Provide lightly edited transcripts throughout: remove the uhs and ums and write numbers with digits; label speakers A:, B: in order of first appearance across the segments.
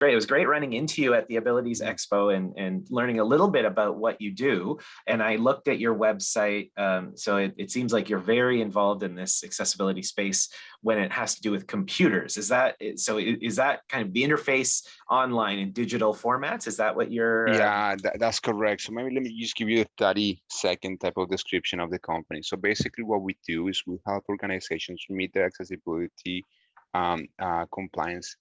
A: Great. It was great running into you at the Abilities Expo and learning a little bit about what you do. And I looked at your website. So it seems like you're very involved in this accessibility space when it has to do with computers. Is that kind of the interface online in digital formats? Is that what you're?
B: Yeah, that's correct. So maybe let me just give you a 30-second type of description of the company. So basically what we do is we help organizations meet their accessibility compliance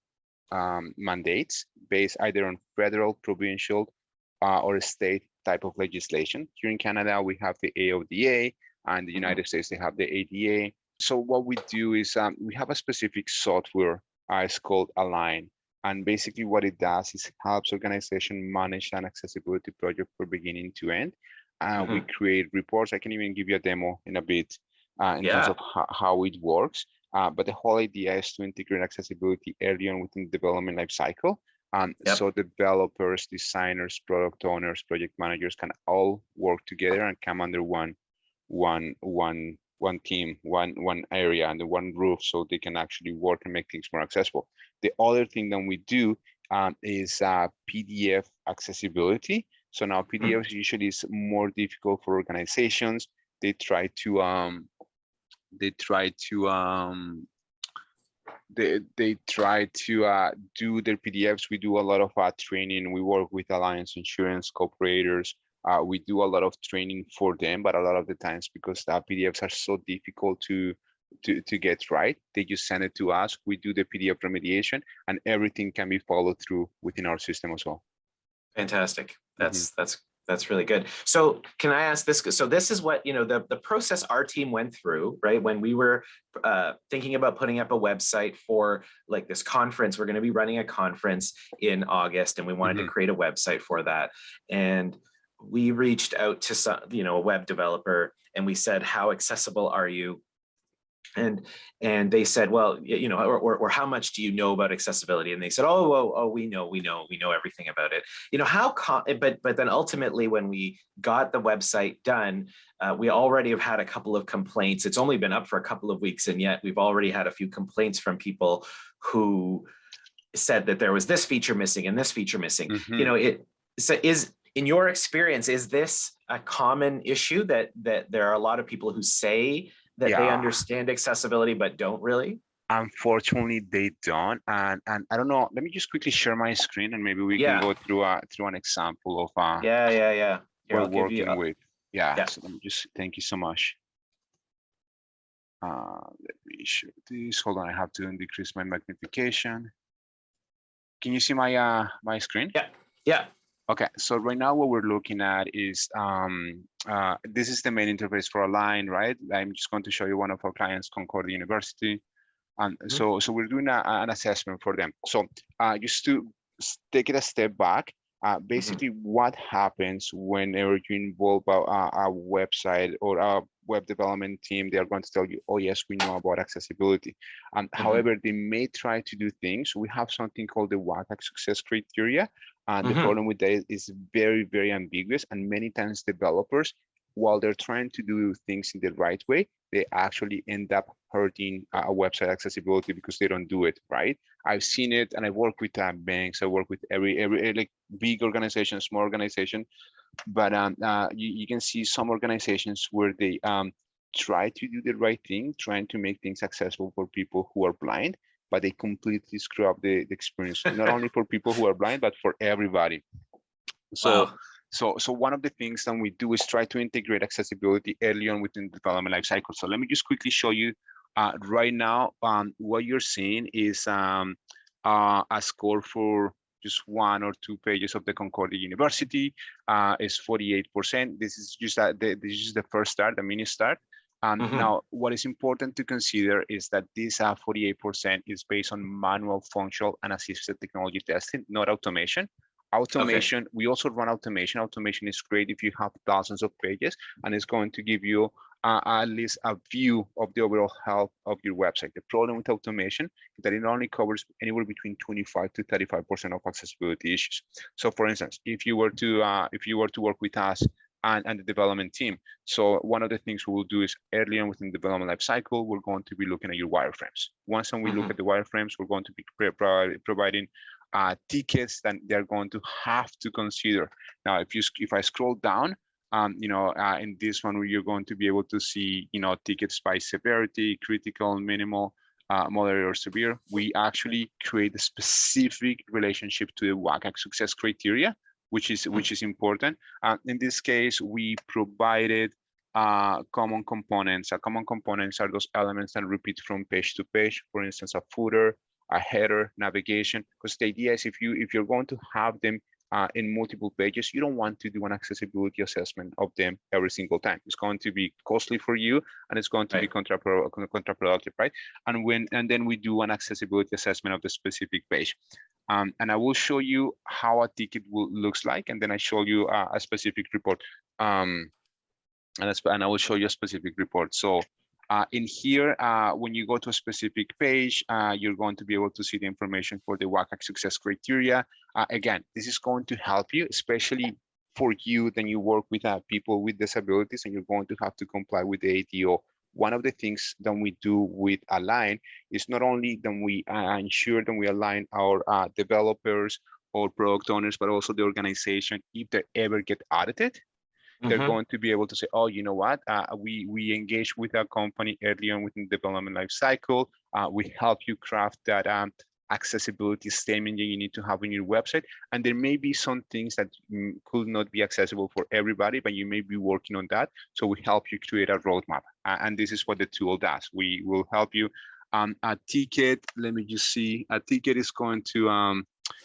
B: mandates based either on federal, provincial, or state type of legislation. Here in Canada, we have the AODA, and the United States, they have the ADA. So what we do is we have a specific software, it's called Align. And basically what it does is helps organizations manage an accessibility project from beginning to end. We create reports. I can even give you a demo in a bit in terms of how it works. But the whole idea is to integrate accessibility early on within the development lifecycle. So developers, designers, product owners, project managers can all work together and come under one team, one area, under one roof, so they can actually work and make things more accessible. The other thing that we do is PDF accessibility. So now PDFs usually is more difficult for organizations. They try to do their PDFs. We do a lot of training. We work with Alliance Insurance Corporators. We do a lot of training for them, but a lot of the times, because the PDFs are so difficult to get right, they just send it to us. We do the PDF remediation, and everything can be followed through within our system as well.
A: Fantastic. That's really good. So can I ask this? So this is what, the process our team went through, right? When we were thinking about putting up a website for like this conference, we're going to be running a conference in August, and we wanted to create a website for that. And we reached out to some, a web developer, and we said, how accessible are you? And they said, well, or how much do you know about accessibility? And they said, oh, we know everything about it. But then ultimately, when we got the website done, we already have had a couple of complaints. It's only been up for a couple of weeks, and yet we've already had a few complaints from people who said that there was this feature missing and this feature missing. In your experience, is this a common issue that there are a lot of people who say that they understand accessibility but don't really?
B: Unfortunately, they don't. And I don't know. Let me just quickly share my screen, and maybe we can go through an example of
A: Here,
B: we're working with. So let me just, thank you so much. Let me share this. Hold on, I have to decrease my magnification. Can you see my my screen?
A: Yeah.
B: Okay, so right now what we're looking at is, this is the main interface for Align, right? I'm just going to show you one of our clients, Concordia University. And so we're doing an assessment for them. So just to take it a step back, basically what happens whenever you involve a website or a web development team, they are going to tell you, oh yes, we know about accessibility. However, they may try to do things. We have something called the WCAG success criteria. The problem with that is very, very ambiguous. And many times developers, while they're trying to do things in the right way, they actually end up hurting a website accessibility because they don't do it right. I've seen it, and I work with banks. I work with every like big organization, small organization. But you can see some organizations where they try to do the right thing, trying to make things accessible for people who are blind, but they completely screw up the experience, not only for people who are blind, but for everybody. So one of the things that we do is try to integrate accessibility early on within the development lifecycle. So let me just quickly show you right now. What you're seeing is a score for just 1 or 2 pages of the Concordia University is 48%. This is just this is the first start, the mini start. Now, what is important to consider is that this 48% is based on manual, functional, and assisted technology testing, not automation. Automation, we also run automation. Automation is great if you have thousands of pages, and it's going to give you at least a view of the overall health of your website. The problem with automation is that it only covers anywhere between 25 to 35% of accessibility issues. So, for instance, if you were to work with us and the development team, so one of the things we will do is early on within the development life cycle, we're going to be looking at your wireframes. Once we look at the wireframes, we're going to be providing tickets that they're going to have to consider. Now, if I scroll down, in this one, where you're going to be able to see, tickets by severity, critical, minimal, moderate, or severe. We actually create a specific relationship to the WCAG success criteria, which is important. In this case, we provided common components. Common components are those elements that repeat from page to page. For instance, a footer, a header, navigation. Because the idea is, if you're going to have them in multiple pages, you don't want to do an accessibility assessment of them every single time. It's going to be costly for you, and it's going to be counterproductive, right? And then we do an accessibility assessment of the specific page. And I will show you how a ticket looks like, and then I show you a specific report. And I will show you a specific report. So in here, when you go to a specific page, you're going to be able to see the information for the WCAG success criteria. Again, this is going to help you, especially for you, then you work with people with disabilities, and you're going to have to comply with the ATO. One of the things that we do with Align is not only that we ensure that we align our developers or product owners, but also the organization, if they ever get audited, they're going to be able to say, oh, you know what, we engage with a company early on within the development life cycle. We help you craft that accessibility statement that you need to have on your website. And there may be some things that could not be accessible for everybody, but you may be working on that. So we help you create a roadmap. And this is what the tool does. We will help you. A ticket, let me just see, a ticket is going to,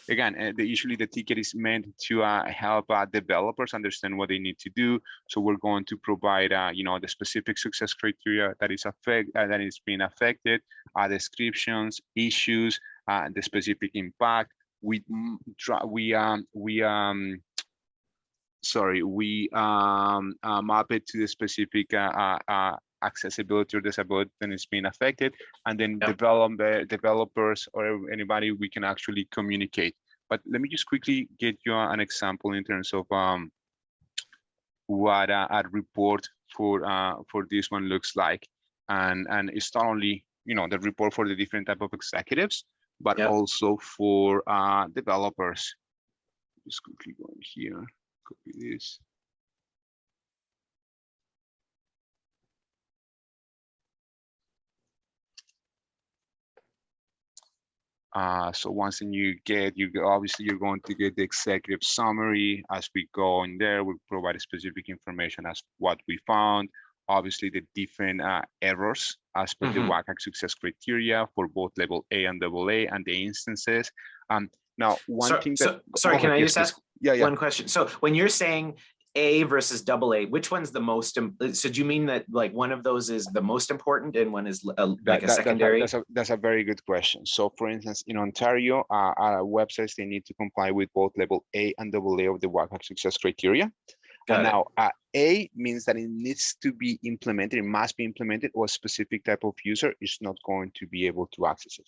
B: again, usually the ticket is meant to help developers understand what they need to do. So we're going to provide, the specific success criteria that is being affected, descriptions, issues, the specific impact. We map it to the specific accessibility or disability that is being affected, and then developers or anybody, we can actually communicate. But let me just quickly get you an example in terms of what a report for this one looks like, and it's not only the report for the different type of executives, but also for developers. Just quickly go in here, copy this. So once you obviously you're going to get the executive summary. As we go in there, we'll provide specific information as what we found. Obviously the different errors as per the WCAG success criteria for both level A and AA, and the instances. Now,
A: sorry, can I just ask one question? So when you're saying A versus AA, which one's the most? So do you mean that like one of those is the most important and one is like a secondary?
B: That's a very good question. So for instance, in Ontario, our websites, they need to comply with both level A and AA of the WCAG success criteria. Now, A means that it needs to be implemented, it must be implemented, or a specific type of user is not going to be able to access it.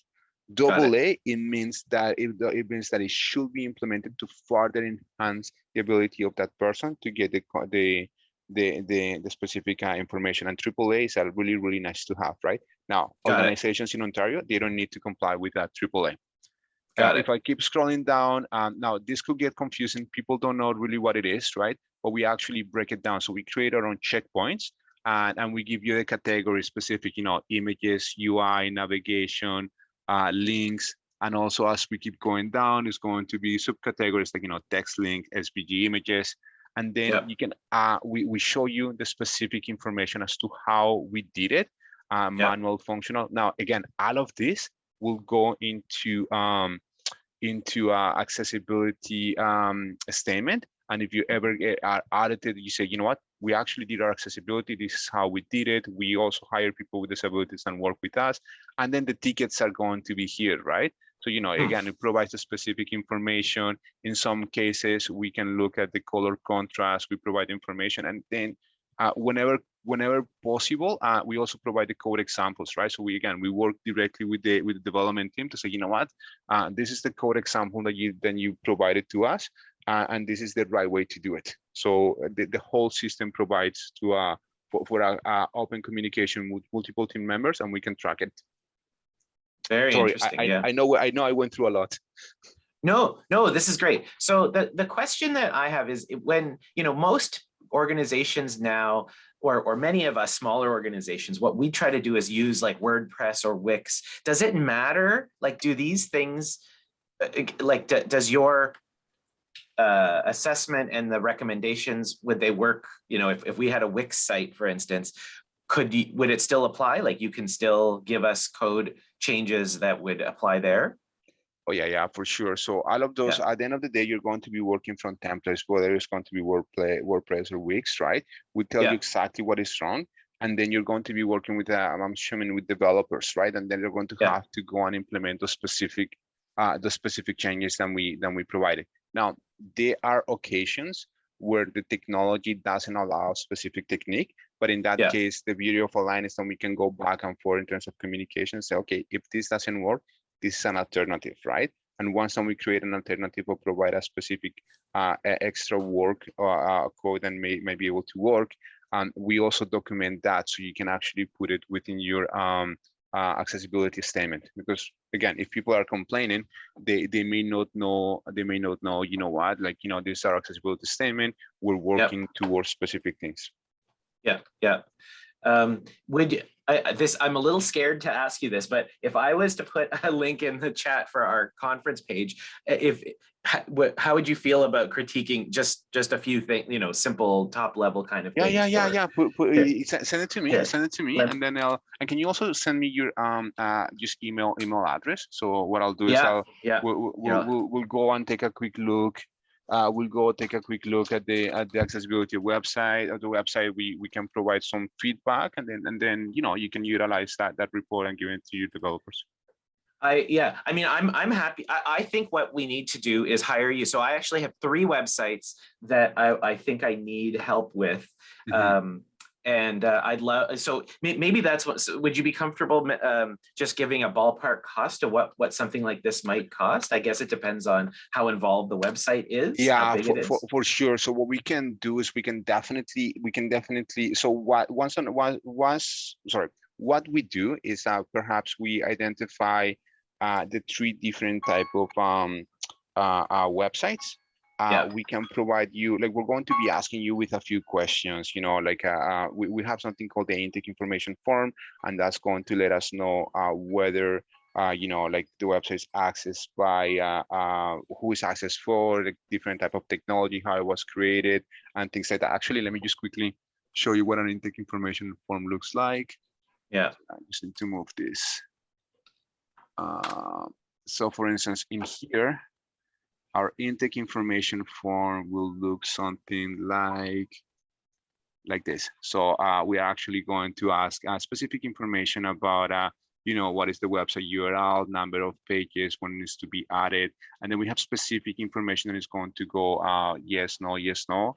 B: AA, it means that it should be implemented to further enhance the ability of that person to get the specific information. And AAA is really, really nice to have, right? Now, organizations in Ontario, they don't need to comply with that AAA. If I keep scrolling down, now this could get confusing. People don't know really what it is, right? But we actually break it down. So we create our own checkpoints, and we give you the category specific, images, UI, navigation, links, and also as we keep going down, it's going to be subcategories like text link, SVG images, and then you can we show you the specific information as to how we did it, manual, functional. Now again, all of this will go into accessibility statement. And if you ever are audited, you say, you know what, we actually did our accessibility. This is how we did it. We also hire people with disabilities and work with us. And then the tickets are going to be here, right? So, again, it provides the specific information. In some cases, we can look at the color contrast. We provide information. And then whenever possible, we also provide the code examples, right? So we work directly with the development team to say, you know what, this is the code example that you provided to us. And this is the right way to do it. So the whole system provides for open communication with multiple team members, and we can track it.
A: Very interesting.
B: I know I went through a lot.
A: No, no, this is great. So the question that I have is when, most organizations now, or many of us smaller organizations, what we try to do is use like WordPress or Wix. Does it matter? Like, do these things, like, does your assessment and the recommendations, would they work? If we had a Wix site, for instance, would it still apply? Like, you can still give us code changes that would apply there?
B: Oh yeah, for sure. So all of those,
A: Yeah,
B: at the end of the day, you're going to be working from templates, whether it's going to be WordPress or Wix, right? We tell you
A: yeah,
B: exactly what is wrong, and then you're going to be working with, I'm assuming, with developers, right? And then they're going to
A: yeah,
B: have to go and implement the specific changes that we provided. Now, there are occasions where the technology doesn't allow specific technique, but in that
A: yeah,
B: case, the beauty of Align is that we can go back and forth in terms of communication. Say, okay, if this doesn't work, this is an alternative, right? And once we create an alternative or provide a specific extra work or code that may be able to work, we also document that so you can actually put it within your accessibility statement. Because again, if people are complaining, they may not know, you know what, like, this is our accessibility statement. We're
A: yeah,
B: working towards specific things.
A: yeah, yeah. I'm a little scared to ask you this, but if I was to put a link in the chat for our conference page, how would you feel about critiquing just a few things, simple top level kind of things for
B: Yeah.
A: here,
B: Send it to me.
A: here.
B: Send it to me,
A: Let,
B: and then and can you also send me your just email address? So what I'll do is
A: yeah, yeah,
B: we'll go and take a quick look. We'll go take a quick look at the accessibility website. Of the website, we can provide some feedback, and then you can utilize that report and give it to your developers.
A: I mean, I'm happy. I think what we need to do is hire you. So I actually have 3 websites that I think I need help with.
B: Mm-hmm.
A: And I'd love, so maybe that's what, so would you be comfortable just giving a ballpark cost of what something like this might cost? I guess it depends on how involved the website is, how
B: Yeah,
A: big it is.
B: for sure. So what we can do is we can definitely so what we do is perhaps we identify the 3 different type of websites.
A: Yeah,
B: We can provide you, like, we're going to be asking you with a few questions, like we have something called the intake information form, and that's going to let us know whether like the website's accessed by who is accessed for, the different type of technology, how it was created, and things like that. Actually, let me just quickly show you what an intake information form looks like.
A: yeah,
B: I just need to move this. So for instance, in here, our intake information form will look something like this. So we are actually going to ask specific information about what is the website URL, number of pages, when it needs to be added. And then we have specific information that is going to go yes, no, yes, no.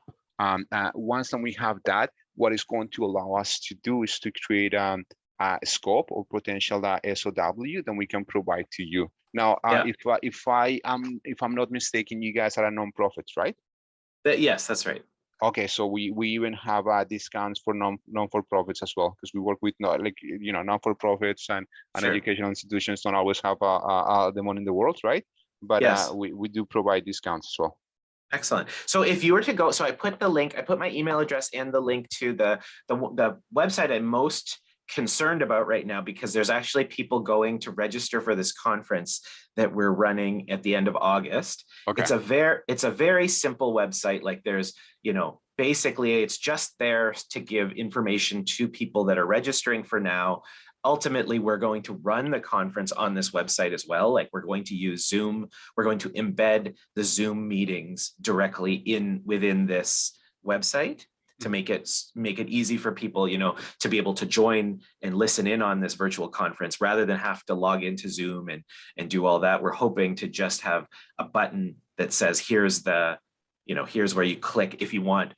B: Once we have that, what is going to allow us to do is to create a scope or potential SOW, then we can provide to you. Now,
A: yeah.
B: if I'm not mistaken, you guys are a non-profit, right?
A: Yes, that's right.
B: Okay, so we even have discounts for non-for-profits as well, because we work with non-for-profits and
A: Sure.
B: educational institutions don't always have the money in the world, right? But
A: Yes.
B: we do provide discounts as well.
A: Excellent. So if you were to go, so I put the link, I put my email address and the link to the website I'm most concerned about right now, because there's actually people going to register for this conference that we're running at the end of August.
B: Okay.
A: It's a very simple website. Like, there's, basically it's just there to give information to people that are registering for now. Ultimately, we're going to run the conference on this website as well. Like, we're going to use Zoom. We're going to embed the Zoom meetings directly within this website to make it easy for people, to be able to join and listen in on this virtual conference rather than have to log into Zoom and do all that. We're hoping to just have a button that says, here's where you click if you want,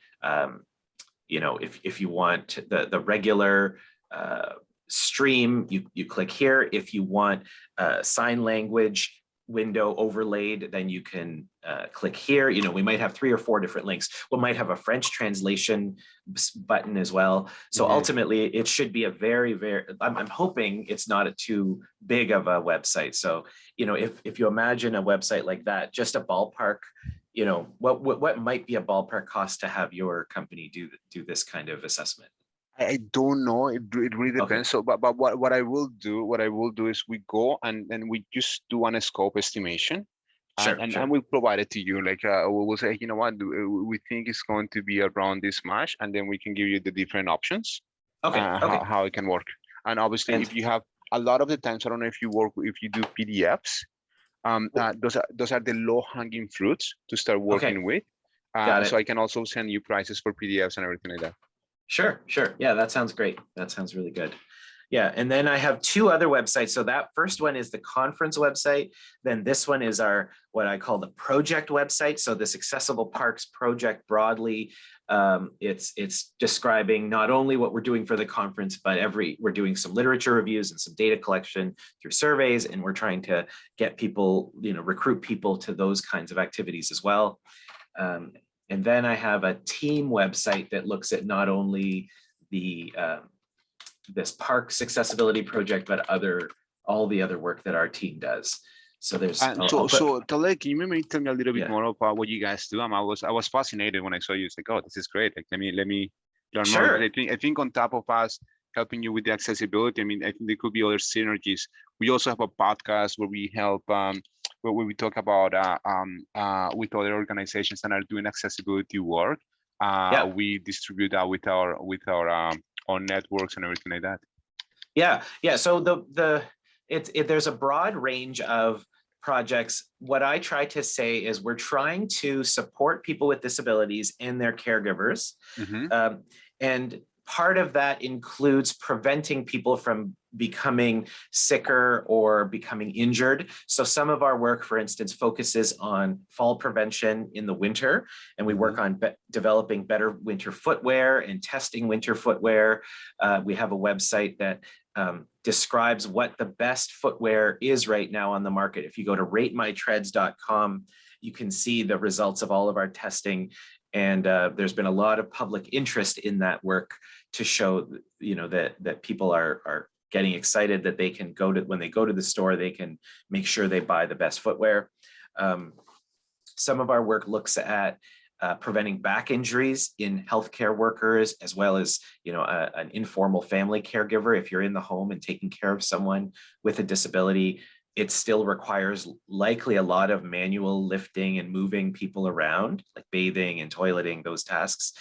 A: if you want the regular stream, you click here. If you want sign language, window overlaid, then you can click here. You know, we might have 3 or 4 different links. We might have a French translation button as well. So ultimately, it should be a very, very, I'm hoping it's not a too big of a website. So, you know, if you imagine a website like that, just a ballpark, you know, what might be a ballpark cost to have your company do this kind of assessment?
B: I don't know. It really depends. So, but what I will do is we go and we just do a scope estimation, and we'll provide it to you. Like we'll say, you know what, we think it's going to be around this much, and then we can give you the different options. How it can work. And obviously, if you have a lot of the times, I don't know if you do PDFs. Those are the low-hanging fruits to start working with. So I can also send you prices for PDFs and everything like that.
A: Sure. Yeah, that sounds great. That sounds really good. Yeah, and then I have 2 other websites. So that first one is the conference website. Then this one is our, what I call the project website. So this Accessible Parks project broadly, it's describing not only what we're doing for the conference, but we're doing some literature reviews and some data collection through surveys, and we're trying to get people, you know, recruit people to those kinds of activities as well. And then I have a team website that looks at not only the this parks accessibility project, but all the other work that our team does. So there's
B: so Tale, can you maybe tell me a little bit more about what you guys do? I was fascinated when I saw you. It's like, oh, this is great. Like, let me learn more. I think on top of us helping you with the accessibility, I mean, I think there could be other synergies. We also have a podcast where we help where we talk about with other organizations that are doing accessibility work. We distribute that with our own networks and everything like that.
A: Yeah. So there's a broad range of projects. What I try to say is we're trying to support people with disabilities and their caregivers, and part of that includes preventing people from becoming sicker or becoming injured. So some of our work, for instance, focuses on fall prevention in the winter, and we work on developing better winter footwear and testing winter footwear. We have a website that describes what the best footwear is right now on the market. If you go to ratemytreads.com, you can see the results of all of our testing. And there's been a lot of public interest in that work to show, you know, that people are getting excited that they can when they go to the store, they can make sure they buy the best footwear. Some of our work looks at preventing back injuries in healthcare workers, as well as, you know, an informal family caregiver. If you're in the home and taking care of someone with a disability, it still requires likely a lot of manual lifting and moving people around, like bathing and toileting, those tasks.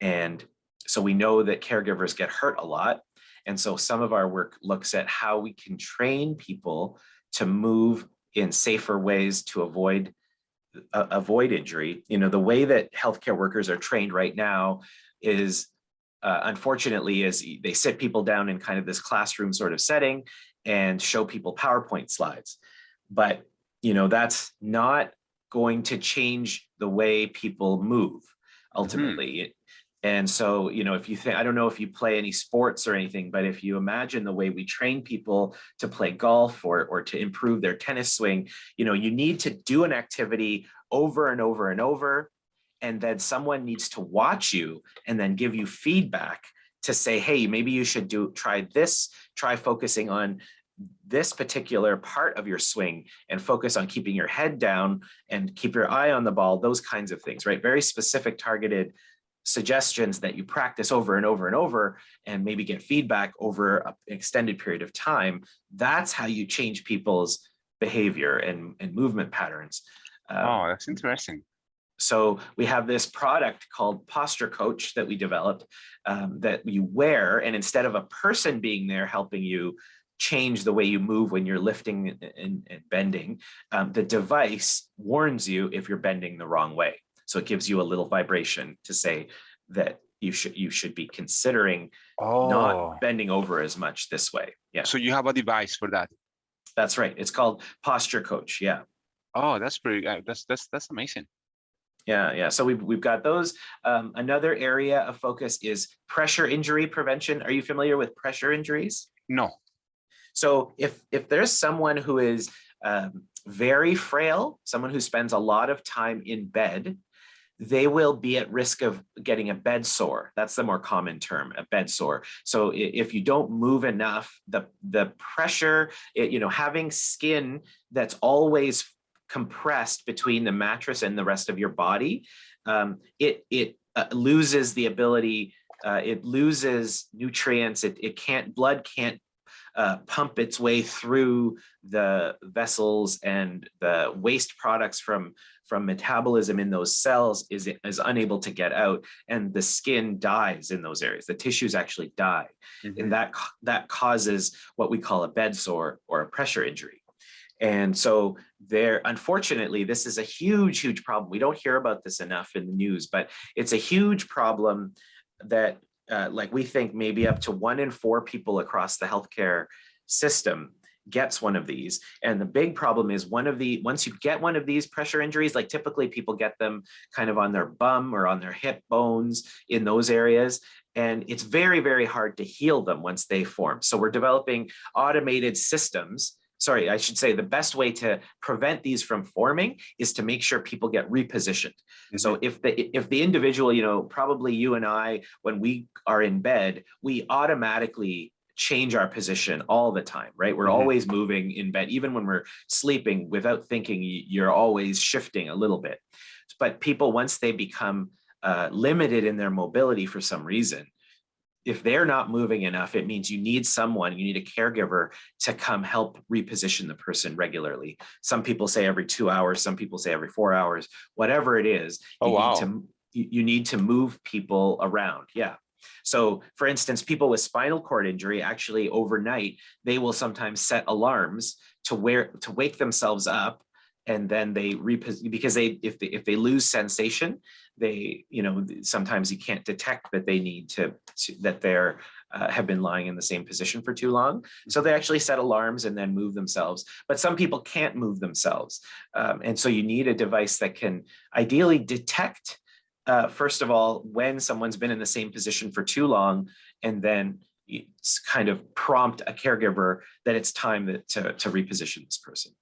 A: And so we know that caregivers get hurt a lot. And so some of our work looks at how we can train people to move in safer ways to avoid injury. You know, the way that healthcare workers are trained right now is, unfortunately, is they sit people down in kind of this classroom sort of setting and show people PowerPoint slides. But, you know, that's not going to change the way people move ultimately. And so, you know, if you think, I don't know if you play any sports or anything, but if you imagine the way we train people to play golf or to improve their tennis swing, you know, you need to do an activity over and over and over. And then someone needs to watch you and then give you feedback to say, hey, maybe you should try focusing on this particular part of your swing and focus on keeping your head down and keep your eye on the ball, those kinds of things, right? Very specific targeted suggestions that you practice over and over and over and maybe get feedback over an extended period of time. That's how you change people's behavior and movement patterns.
B: Oh, that's interesting.
A: So we have this product called Posture Coach that we developed that you wear, and instead of a person being there helping you change the way you move when you're lifting and bending, the device warns you if you're bending the wrong way. So it gives you a little vibration to say that you should be considering not bending over as much this way. Yeah.
B: So you have a device for that.
A: That's right. It's called Posture Coach. Yeah.
B: Oh, that's pretty. That's amazing.
A: Yeah. So we've got those. Another area of focus is pressure injury prevention. Are you familiar with pressure injuries?
B: No.
A: So if there's someone who is very frail, someone who spends a lot of time in bed, they will be at risk of getting a bed sore. That's the more common term, a bed sore. So if you don't move enough, the pressure, having skin that's always compressed between the mattress and the rest of your body, it loses the ability, it loses nutrients. Blood can't pump its way through the vessels, and the waste products from metabolism in those cells is unable to get out, and the skin dies in those areas. The tissues actually die, and that causes what we call a bed sore or a pressure injury. And so unfortunately, this is a huge problem. We don't hear about this enough in the news, but it's a huge problem that like we think maybe up to 1 in 4 people across the healthcare system gets one of these. And the big problem is once you get one of these pressure injuries, like typically people get them kind of on their bum or on their hip bones, in those areas. And it's very hard to heal them once they form. So we're developing automated systems. Sorry, I should say the best way to prevent these from forming is to make sure people get repositioned. So if the individual, probably you and I, when we are in bed, we automatically change our position all the time, right? We're always moving in bed. Even when we're sleeping, without thinking, you're always shifting a little bit. But people, once they become limited in their mobility for some reason, if they're not moving enough, it means you need a caregiver to come help reposition the person regularly. Some people say every 2 hours, some people say every 4 hours, whatever it is, you need to move people around. Yeah. So for instance, people with spinal cord injury, actually overnight, they will sometimes set alarms to wake themselves up. And then they because if they lose sensation, sometimes you can't detect that they need that they're have been lying in the same position for too long. So they actually set alarms and then move themselves. But some people can't move themselves. And so you need a device that can ideally detect, first of all, when someone's been in the same position for too long, and then kind of prompt a caregiver that it's time to reposition this person.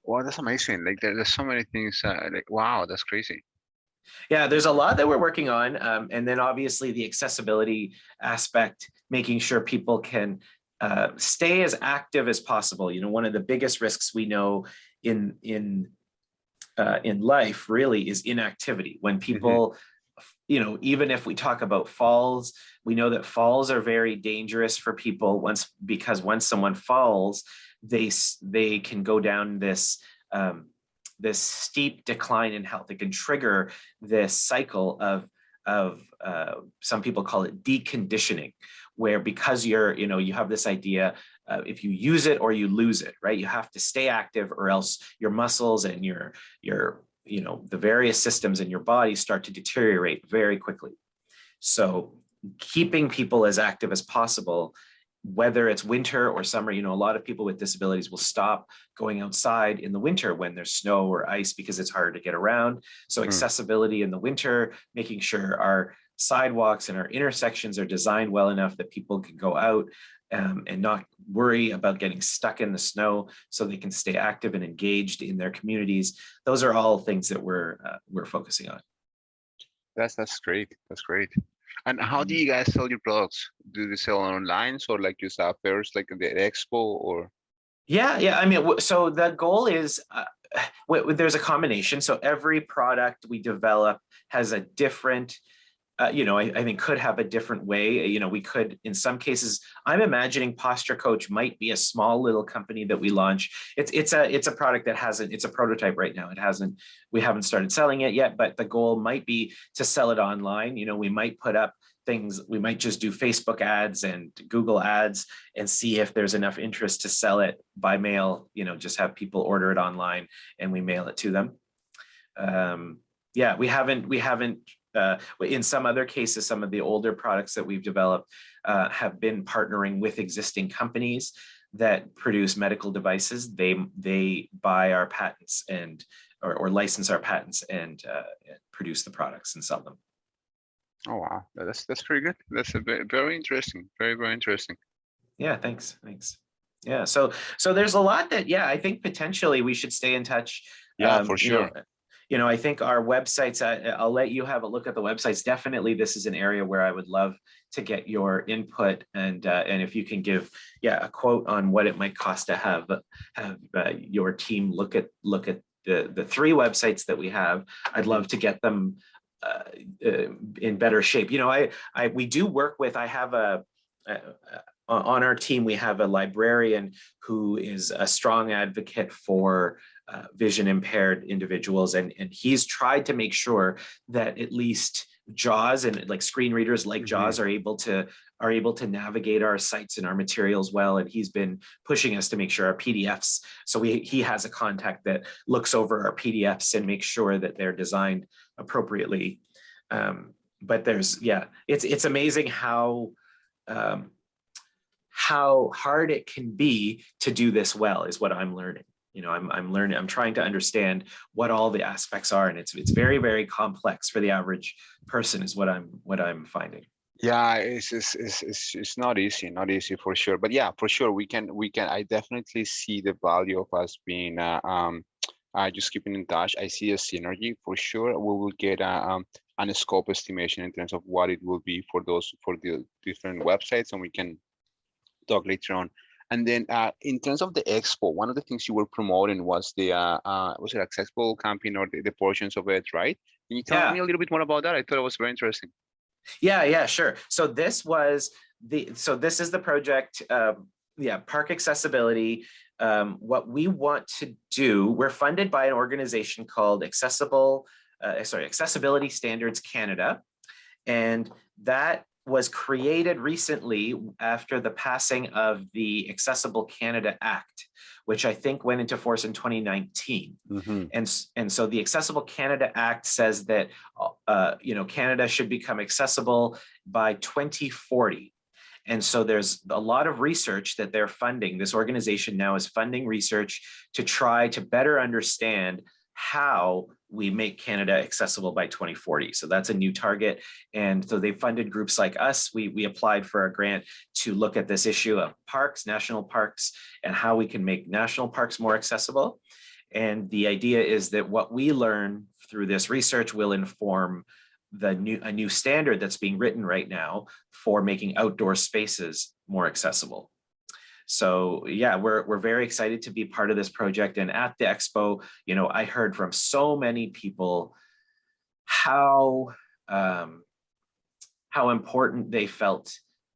B: Wow, that's amazing. Like there's so many things. Wow, that's crazy.
A: Yeah, there's a lot that we're working on. And then obviously the accessibility aspect, making sure people can stay as active as possible. One of the biggest risks we know in life really is inactivity. When people, even if we talk about falls, we know that falls are very dangerous for people because once someone falls, they can go down this steep decline in health. It can trigger this cycle of some people call it deconditioning, where because you have this idea, if you use it or you lose it, right? You have to stay active, or else your muscles and your the various systems in your body start to deteriorate very quickly. So keeping people as active as possible, whether it's winter or summer, a lot of people with disabilities will stop going outside in the winter when there's snow or ice because it's hard to get around. So accessibility in the winter, making sure our sidewalks and our intersections are designed well enough that people can go out and not worry about getting stuck in the snow, so they can stay active and engaged in their communities. Those are all things that we're focusing on.
B: That's great. That's great. And how do you guys sell your products? Do they sell online, or like you saw fairs like the expo, or?
A: Yeah. I mean, so the goal is there's a combination. So every product we develop has a different, I think could have a different way. We could, in some cases, I'm imagining Posture Coach might be a small little company that we launch. It's a product that it's a prototype right now. We haven't started selling it yet, but the goal might be to sell it online. We might put up things, we might just do Facebook ads and Google ads and see if there's enough interest to sell it by mail, just have people order it online and we mail it to them. We haven't in some other cases, some of the older products that we've developed have been partnering with existing companies that produce medical devices. They buy our patents or license our patents and produce the products and sell them.
B: Oh wow, that's pretty good. That's very interesting. Very interesting.
A: Yeah, thanks. Yeah. So there's a lot that, yeah, I think potentially we should stay in touch.
B: Yeah, for
A: You know,
B: sure.
A: I think our websites, I'll let you have a look at the websites. Definitely, this is an area where I would love to get your input, and if you can give, yeah, a quote on what it might cost to have your team look at the three websites that we have. I'd love to get them in better shape. We do work with. I have a on our team, we have a librarian who is a strong advocate for vision impaired individuals, and he's tried to make sure that at least JAWS and like screen readers like JAWS are able to navigate our sites and our materials well. And he's been pushing us to make sure our PDFs. So he has a contact that looks over our PDFs and makes sure that they're designed appropriately. But it's amazing how hard it can be to do this well is what I'm learning. I'm learning, I'm trying to understand what all the aspects are, and it's very, very complex for the average person is what I'm finding.
B: Yeah, it's not easy for sure. But yeah, for sure we can. I definitely see the value of us being just keeping in touch. I see a synergy for sure. We will get an scope estimation in terms of what it will be for the different websites, and we can talk later on. And then in terms of the expo, one of the things you were promoting was the was it accessible camping, or the portions of it, right? Can you tell me a little bit more about that? I thought it was very interesting.
A: Yeah, sure. So this is the project, park accessibility. What we want to do, we're funded by an organization called Accessibility Standards Canada. And that was created recently after the passing of the Accessible Canada Act, which I think went into force in 2019. And so the Accessible Canada Act says that Canada should become accessible by 2040. And so there's a lot of research that they're funding. This organization now is funding research to try to better understand how we make Canada accessible by 2040. So that's a new target. And so they funded groups like us. We applied for a grant to look at this issue of parks, national parks, and how we can make national parks more accessible. And the idea is that what we learn through this research will inform a new standard that's being written right now for making outdoor spaces more accessible. So yeah, we're very excited to be part of this project. And at the expo, I heard from so many people how important they felt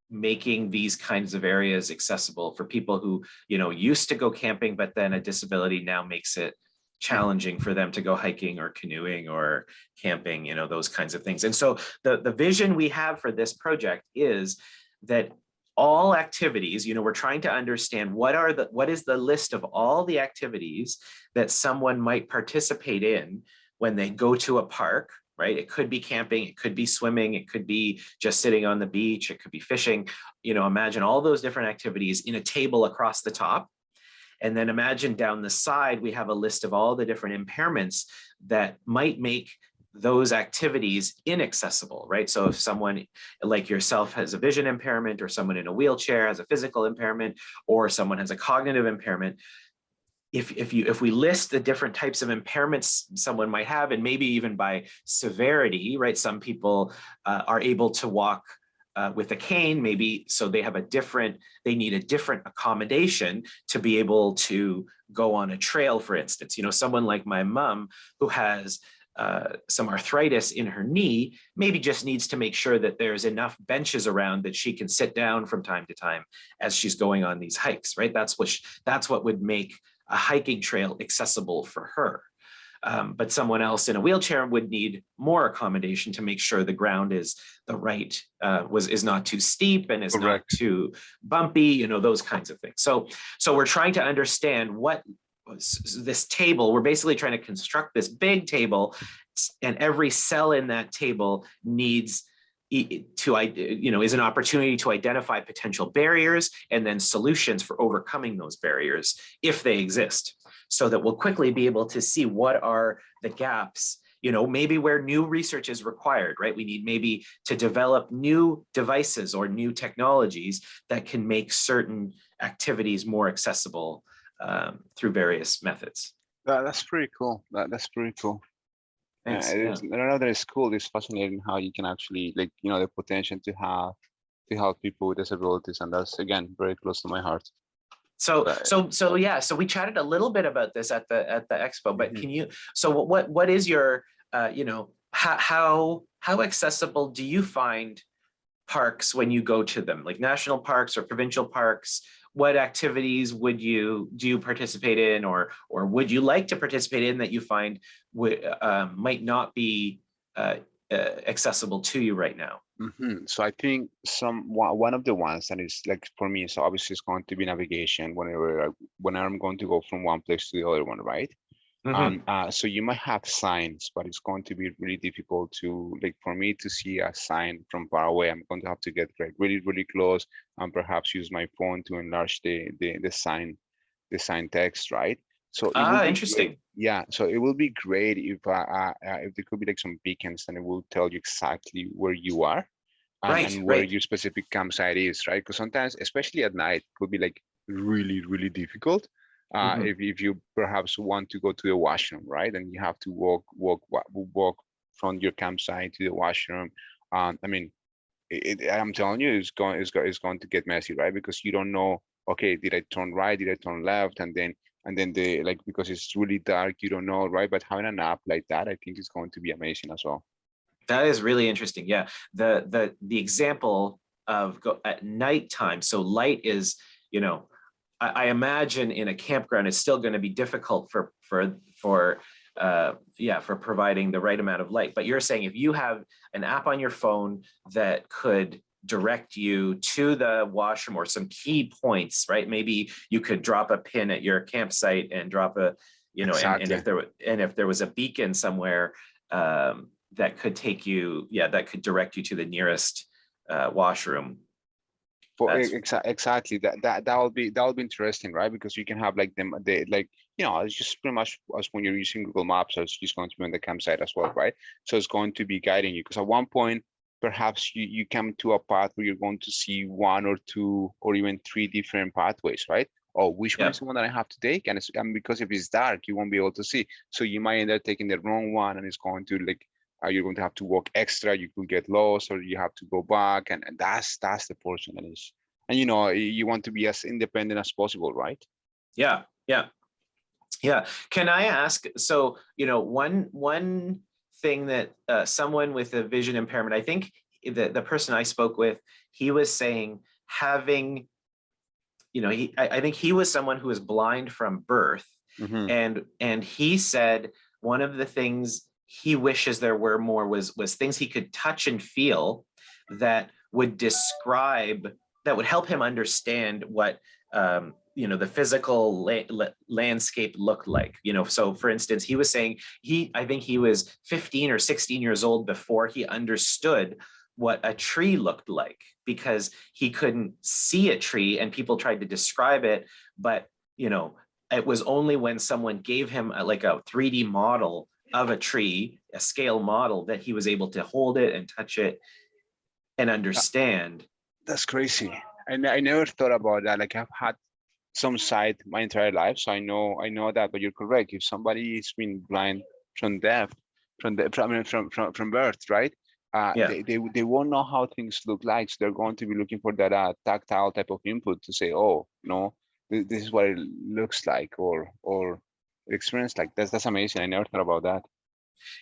A: making these kinds of areas accessible for people who used to go camping, but then a disability now makes it challenging for them to go hiking or canoeing or camping, those kinds of things. And so the vision we have for this project is that all activities, we're trying to understand what is the list of all the activities that someone might participate in when they go to a park, right? It could be camping, it could be swimming, it could be just sitting on the beach, it could be fishing. Imagine all those different activities in a table across the top. And then imagine down the side, we have a list of all the different impairments that might make those activities inaccessible, right? So if someone like yourself has a vision impairment, or someone in a wheelchair has a physical impairment, or someone has a cognitive impairment, if we list the different types of impairments someone might have, and maybe even by severity, right? Some people are able to walk with a cane, maybe, so they need a different accommodation to be able to go on a trail, for instance. Someone like my mom who has some arthritis in her knee maybe just needs to make sure that there's enough benches around that she can sit down from time to time as she's going on these hikes, right? That's what would make a hiking trail accessible for her. But someone else in a wheelchair would need more accommodation to make sure the ground is the right, is not too steep and is
B: Correct.
A: not too bumpy, those kinds of things. So we're trying to understand what this table, we're basically trying to construct this big table, and every cell in that table needs is an opportunity to identify potential barriers and then solutions for overcoming those barriers if they exist, so that we'll quickly be able to see what are the gaps you know, maybe where new research is required, right? We need maybe to develop new devices or new technologies that can make certain activities more accessible through various methods.
B: That's pretty cool. That's pretty cool.
A: Thanks. Yeah.
B: Another is cool. It's fascinating how you can actually, like, you know, the potential to help people with disabilities, and that's again very close to my heart.
A: So yeah, so we chatted a little bit about this at the expo, but can you, so what is your you know, how accessible do you find parks when you go to them, like national parks or provincial parks? What activities do you participate in, or would you like to participate in that you find might not be accessible to you right now?
B: So I think one of the ones that is like for me, so obviously it's going to be navigation whenever I'm going to go from one place to the other one, right? So you might have signs, but it's going to be really difficult to, like, for me to see a sign from far away. I'm going to have to get like really close and perhaps use my phone to enlarge the sign text, right? So it will be
A: interesting.
B: great. Yeah, so it will be great if there could be like some beacons, and it will tell you exactly where you are and where your specific campsite is, right? Because sometimes, especially at night, it could be like really difficult. If you perhaps want to go to the washroom, right, and you have to walk from your campsite to the washroom. I mean, I'm telling you, it's going to get messy, right? Because you don't know, okay, did I turn right, did I turn left, and then the, like, because it's really dark, you don't know, right? But having an app like that, I think is going to be amazing as well.
A: That is really interesting. Yeah, the example of at nighttime. So light is, you know, I imagine in a campground it's still going to be difficult for providing the right amount of light. But you're saying if you have an app on your phone that could direct you to the washroom or some key points, right? Maybe you could drop a pin at your campsite and drop a, you know,
B: exactly.
A: and if there was a beacon somewhere that could take you, that could direct you to the nearest washroom.
B: Exactly, that will be interesting, right? Because you can have like like, you know, it's just pretty much as when you're using Google Maps, so it's just going to be on the campsite as well, right? So it's going to be guiding you, because at one point perhaps you come to a path where you're going to see one or two or even three different pathways, right? Oh, which one is the one that I have to take? And because if it's dark, you won't be able to see, so you might end up taking the wrong one, and it's going to, like, you're going to have to walk extra, you could get lost, or you have to go back, and that's the portion that is, and you know, you want to be as independent as possible, right?
A: Yeah. Can I ask, so, you know, one thing that someone with a vision impairment, I think the person I spoke with, he was saying having, you know, I think he was someone who was blind from birth, and he said one of the things he wishes there were more was things he could touch and feel that would describe, that would help him understand what you know, the physical landscape looked like. You know, so for instance, he was saying I think he was 15 or 16 years old before he understood what a tree looked like, because he couldn't see a tree and people tried to describe it, but, you know, it was only when someone gave him like a 3D model of a tree, a scale model, that he was able to hold it and touch it and understand.
B: That's crazy. And I never thought about that. Like, I've had some sight my entire life, so I know that. But you're correct. If somebody has been blind from birth, right? They won't know how things look like. So they're going to be looking for that tactile type of input to say, oh, no, this is what it looks like, or experience like. That's amazing. I never thought about that.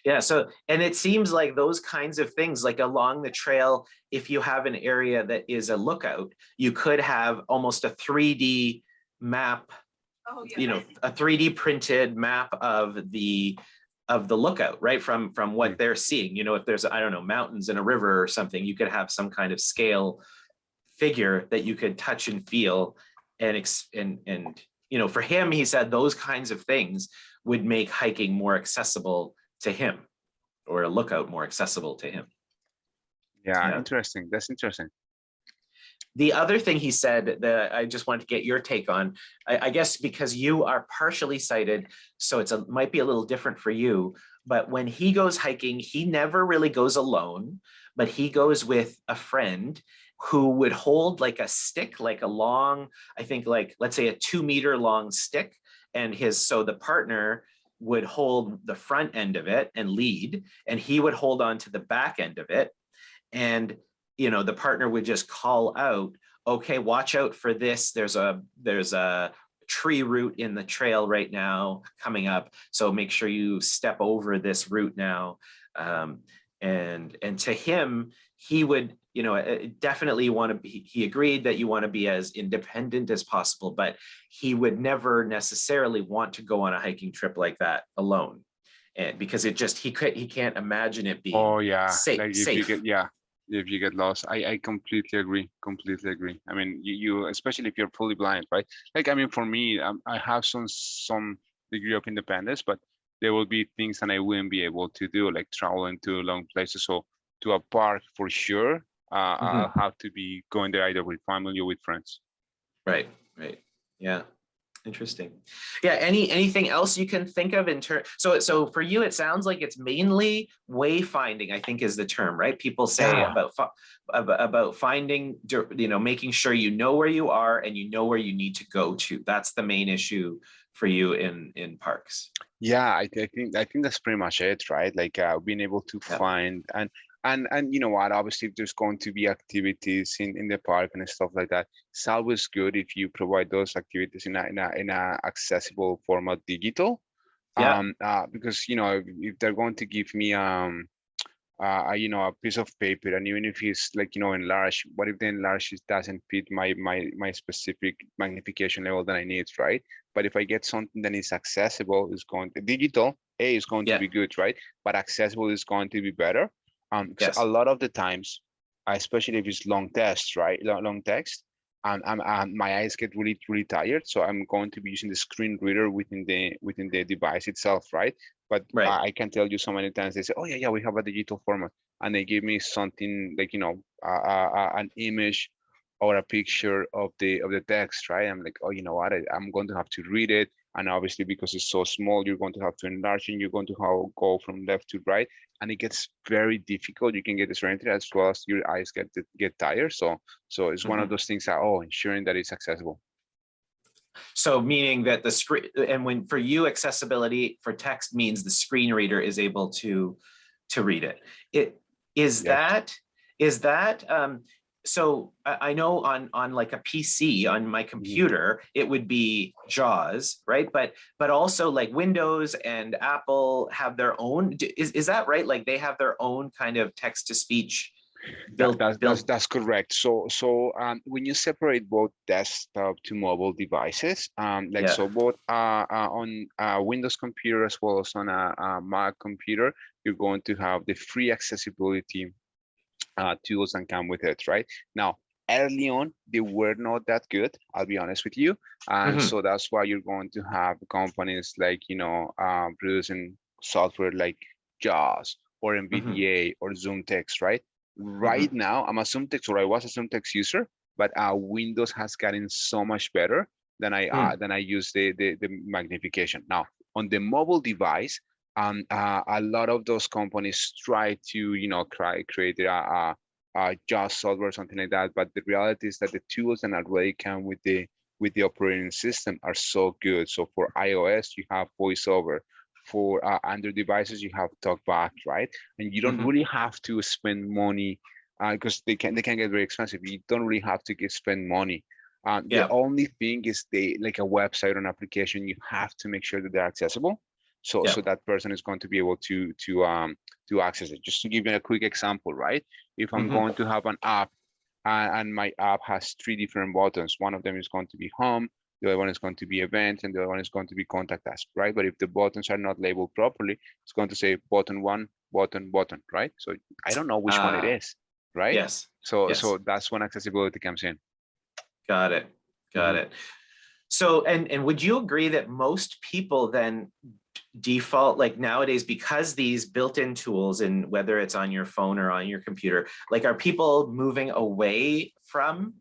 A: Yeah, so, and it seems like those kinds of things, like along the trail, if you have an area that is a lookout, you could have almost a 3D map, you know, a 3D printed map of the lookout, right? From what they're seeing. You know, if there's, I don't know, mountains and a river or something, you could have some kind of scale figure that you could touch and feel, and you know, for him, he said those kinds of things would make hiking more accessible to him, or a lookout more accessible to him.
B: Yeah, interesting. That's interesting.
A: The other thing he said that I just wanted to get your take on, I guess because you are partially sighted, so might be a little different for you, but when he goes hiking, he never really goes alone, but he goes with a friend who would hold like a stick, like a long, I think like, let's say a 2 meter long stick. And so the partner would hold the front end of it and lead, and he would hold on to the back end of it. And, the partner would just call out, okay, watch out for this. There's a tree root in the trail right now coming up. So make sure you step over this root now. And to him, he would, definitely want to be, he agreed that you want to be as independent as possible, but he would never necessarily want to go on a hiking trip like that alone. And because he can't imagine it being
B: Oh yeah,
A: safe.
B: like if you get lost, I completely agree. Completely agree. I mean, you especially if you're fully blind, right? Like, I mean, for me, I have some degree of independence, but there will be things that I wouldn't be able to do, like traveling to long places. So to a park for sure, I'll have to be going there either with family or with friends.
A: Right. Yeah. Interesting. Yeah. Anything else you can think of in terms? So for you, it sounds like it's mainly wayfinding, I think is the term, right? People say about finding, making sure you know where you are and you know where you need to go to. That's the main issue for you in parks.
B: Yeah, I think that's pretty much it, right? Like being able to find and you know what, obviously there's going to be activities in the park and stuff like that. It's always good if you provide those activities in a accessible format digital.
A: Yeah.
B: Because if they're going to give me a piece of paper, and even if it's like enlarged, what if the enlarged doesn't fit my specific magnification level that I need, right? But if I get something that is accessible, is going to digital, is going to be good, right? But accessible is going to be better. Because a lot of the times, especially if it's long text, right? Long text, my eyes get really tired, so I'm going to be using the screen reader within the device itself, right? But I can tell you so many times they say, oh yeah, we have a digital format, and they give me something like an image or a picture of the text, right? I'm like, oh, you know what? I'm going to have to read it, and obviously because it's so small, you're going to have to enlarge it. You're going to have go from left to right, and it gets very difficult. You can get disoriented as well as your eyes get tired. So it's one of those things that ensuring that it's accessible.
A: So meaning that the screen, and when for you accessibility for text means the screen reader is able to read it. So I know on like a PC on my computer, it would be JAWS, right? But also like Windows and Apple have their own, is that right? Like they have their own kind of text to speach built.
B: That's correct. So when you separate both desktop to mobile devices, so both on a Windows computer as well as on a Mac computer, you're going to have the free accessibility tools that come with it, right? Now, early on, they were not that good, I'll be honest with you. And so that's why you're going to have companies like, producing software like JAWS or NVDA or Zoom Text, right? Right now, I'm a ZoomText, or I was a ZoomText user, but Windows has gotten so much better than I use the magnification. Now, on the mobile device, a lot of those companies try to create a JAWS software or something like that, but the reality is that the tools that already come with the operating system are so good. So for iOS, you have VoiceOver. For Android devices, you have TalkBack, right? And you don't really have to spend money because they can get very expensive. You don't really have to spend money. The only thing is like a website or an application, you have to make sure that they're accessible. So that person is going to be able to access it. Just to give you a quick example, right? If I'm going to have an app and my app has 3 different buttons, one of them is going to be home, the other one is going to be events, and the other one is going to be contact us, right? But if the buttons are not labeled properly, it's going to say button 1, button, right? So I don't know which one it is, right?
A: Yes.
B: So that's when accessibility comes in.
A: Got it. So, and would you agree that most people then default, like nowadays, because these built-in tools, and whether it's on your phone or on your computer, like are people moving away from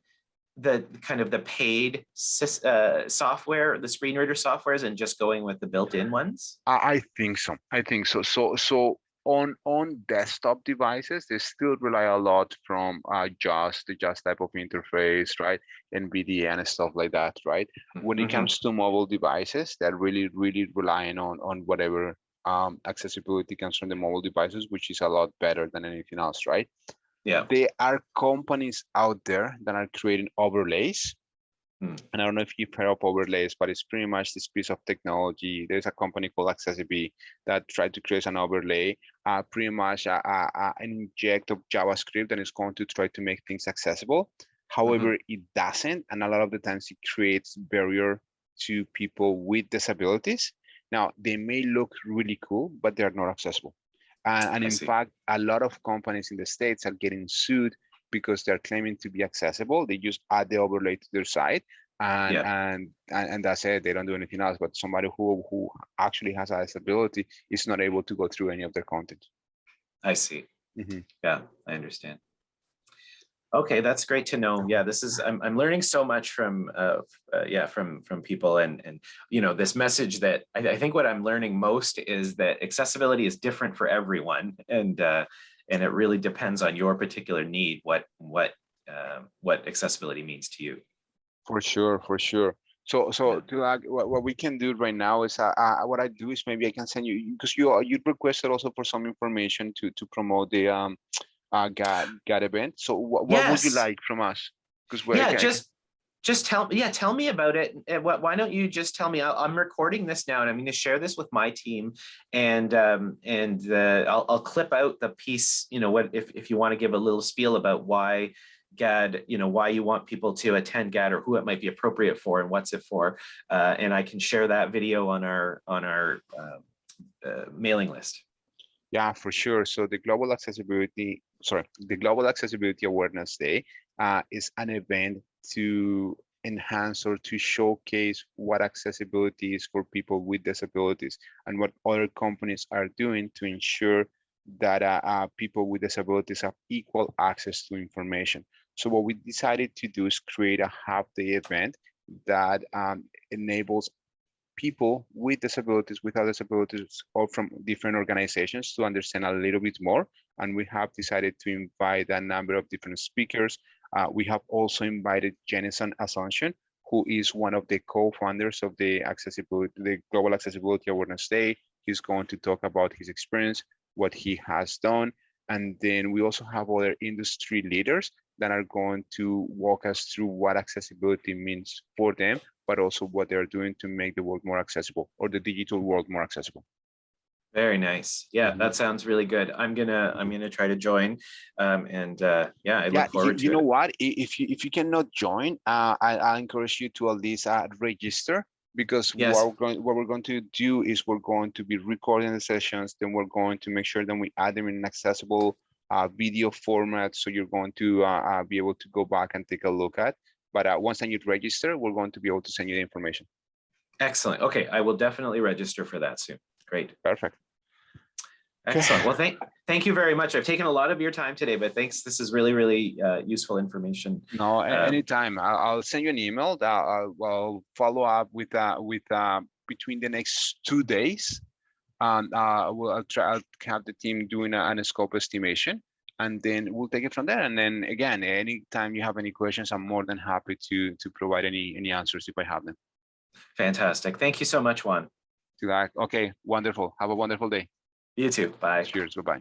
A: the kind of the paid software, the screen reader softwares, and just going with the built-in ones?
B: I think so. I think so. So on desktop devices, they still rely a lot from the just type of interface, right? NVDA and stuff like that, right? When it comes to mobile devices, they're really relying on whatever accessibility comes from the mobile devices, which is a lot better than anything else, right?
A: Yeah.
B: There are companies out there that are creating overlays. And I don't know if you've heard of overlays, but it's pretty much this piece of technology. There's a company called Accessibility that tried to create an overlay, pretty much an inject of JavaScript that is going to try to make things accessible. However, it doesn't, and a lot of the times it creates barrier to people with disabilities. Now, they may look really cool, but they're not accessible. And in fact, a lot of companies in the States are getting sued because they're claiming to be accessible. They just add the overlay to their site, and that's it. They don't do anything else. But somebody who actually has a disability is not able to go through any of their content.
A: I see. Yeah, I understand. Okay, that's great to know. Yeah, this is I'm learning so much from from people, and you know, this message that I think what I'm learning most is that accessibility is different for everyone, and it really depends on your particular need what accessibility means to you.
B: For sure. So what we can do right now is what I do is maybe I can send you, because you requested also for some information to promote the GAD event. So what would you like from us? Because
A: just tell me about it. Why don't you just tell me? I'm recording this now, and I'm going to share this with my team, and I'll clip out the piece. You know, what if you want to give a little spiel about why GAD, you know, why you want people to attend GAD, or who it might be appropriate for, and what's it for, and I can share that video on our mailing list.
B: Yeah, for sure. So the Global Accessibility Awareness Day is an event to enhance or to showcase what accessibility is for people with disabilities and what other companies are doing to ensure that people with disabilities have equal access to information. So what we decided to do is create a half-day event that enables people with disabilities, without disabilities, or from different organizations to understand a little bit more. And we have decided to invite a number of different speakers. We have also invited Jenison Assumption, who is one of the co-founders of the Global Accessibility Awareness Day. He's going to talk about his experience, what he has done. And then we also have other industry leaders that are going to walk us through what accessibility means for them, but also what they're doing to make the world more accessible, or the digital world more accessible.
A: Very nice. Yeah, that sounds really good. I'm gonna try to join, I look forward to it.
B: You know what? If you cannot join, I encourage you to at least register, because what we're going to do is we're going to be recording the sessions. Then we're going to make sure that we add them in an accessible video format, so you're going to be able to go back and take a look at. But once you register, we're going to be able to send you the information.
A: Excellent. Okay, I will definitely register for that soon. Great.
B: Perfect.
A: Excellent. Well, thank you very much. I've taken a lot of your time today, but thanks. This is really useful information.
B: No, anytime. I'll send you an email. I'll follow up with between the next 2 days, and I'll have the team doing a scope estimation, and then we'll take it from there. And then again, anytime you have any questions, I'm more than happy to provide any answers if I have them.
A: Fantastic. Thank you so much, Juan.
B: Okay, wonderful. Have a wonderful day.
A: You too. Bye.
B: Cheers. Bye-bye.